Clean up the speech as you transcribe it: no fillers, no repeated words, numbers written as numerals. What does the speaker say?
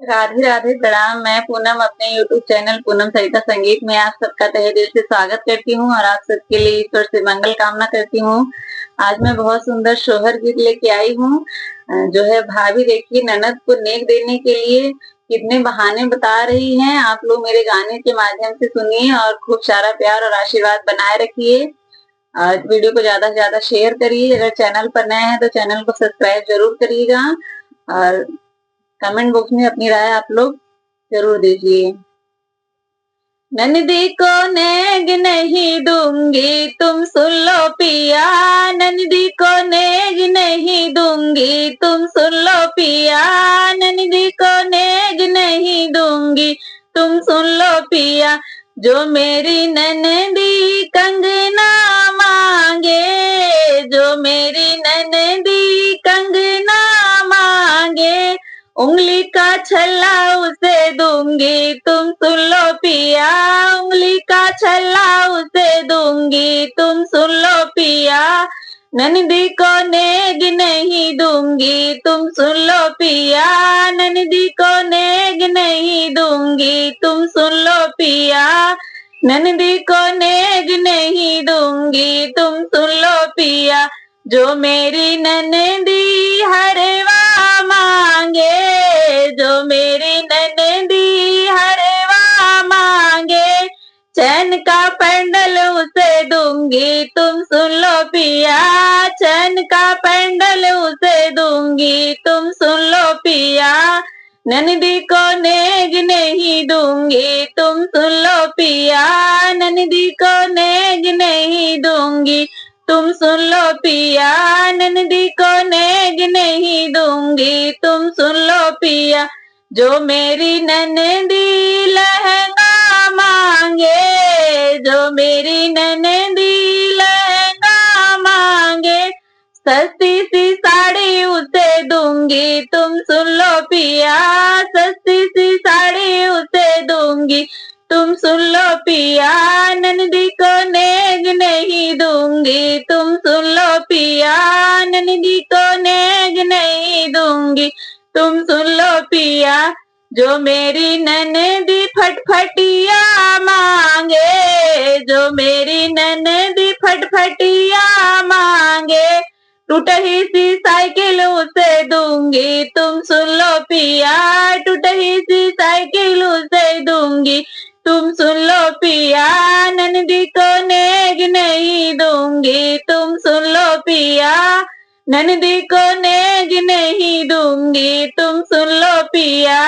राधे राधे प्रणाम। मैं पूनम अपने यूट्यूब चैनल पूनम सरिता संगीत में आप सबका तहे दिल से स्वागत करती हूँ और आप सबके लिए ईश्वर से मंगल कामना करती हूँ। आज मैं बहुत सुंदर शोहर गीत लेके आई हूँ। जो है भाभी देखिए ननद को नेक देने के लिए कितने बहाने बता रही हैं। आप लोग मेरे गाने के माध्यम से सुनिए और खूब सारा प्यार और आशीर्वाद बनाए रखिए। वीडियो को ज्यादा से ज्यादा शेयर करिए। अगर चैनल पर नए हैं तो चैनल को सब्सक्राइब जरूर करिएगा और कमेंट बॉक्स में अपनी राय आप लोग जरूर दीजिए। ननदी को नेग नहीं दूंगी तुम सुन लो पिया, ननदी को नेग नहीं दूंगी तुम सुन लो पिया, ननदी को नेग नहीं दूंगी तुम सुन लो पिया। जो मेरी ननदी कंगना मांगे, जो मेरी ननदी कंगना मांगे, उंगली का छल्ला उसे दूंगी तुम सुन लो पिया, उंगली का छल्ला उसे दूंगी तुम सुन लो पिया। ननदी को नेग नहीं दूंगी तुम सुन लो पिया, ननदी को नेग नहीं दूंगी तुम सुन लो पिया, ननदी को नेग नहीं दूंगी तुम सुन लो पिया। जो मेरी ननदी हरवा मांगे, जो मेरी ननदी हरवा मांगे, चैन का पेंडल उसे दूंगी तुम सुन लो पिया, चैन का पेंडल उसे दूंगी तुम सुन लो पिया। ननदी को नेग नहीं दूंगी तुम सुन लो पिया, ननदी को नेग नहीं दूंगी तुम सुन लो पिया, ननदी को नेग नहीं दूंगी तुम सुन लो पिया। जो मेरी ननदी लहंगा मांगे, जो मेरी ननदी लहंगा मांगे, सस्ती सी साड़ी उसे दूंगी तुम सुन लो पिया, सस्ती सी साड़ी उसे दूंगी तुम सुन लो पिया। ननदी को नेग नहीं दूंगी तुम सुन लो पिया, ननदी को नेग नहीं दूंगी तुम सुन लो पिया। जो मेरी ननदी फटफटिया मांगे, जो मेरी ननदी फटफटिया मांगे, टूटही सी साइकिल उसे दूंगी तुम सुन लो पिया, टूटही सी साइकिल उसे दूंगी तुम सुन लो पिया। ननदी को नेग नहीं दूंगी तुम सुन लो पिया, ननदी को नेग नहीं दूंगी तुम सुन लो पिया।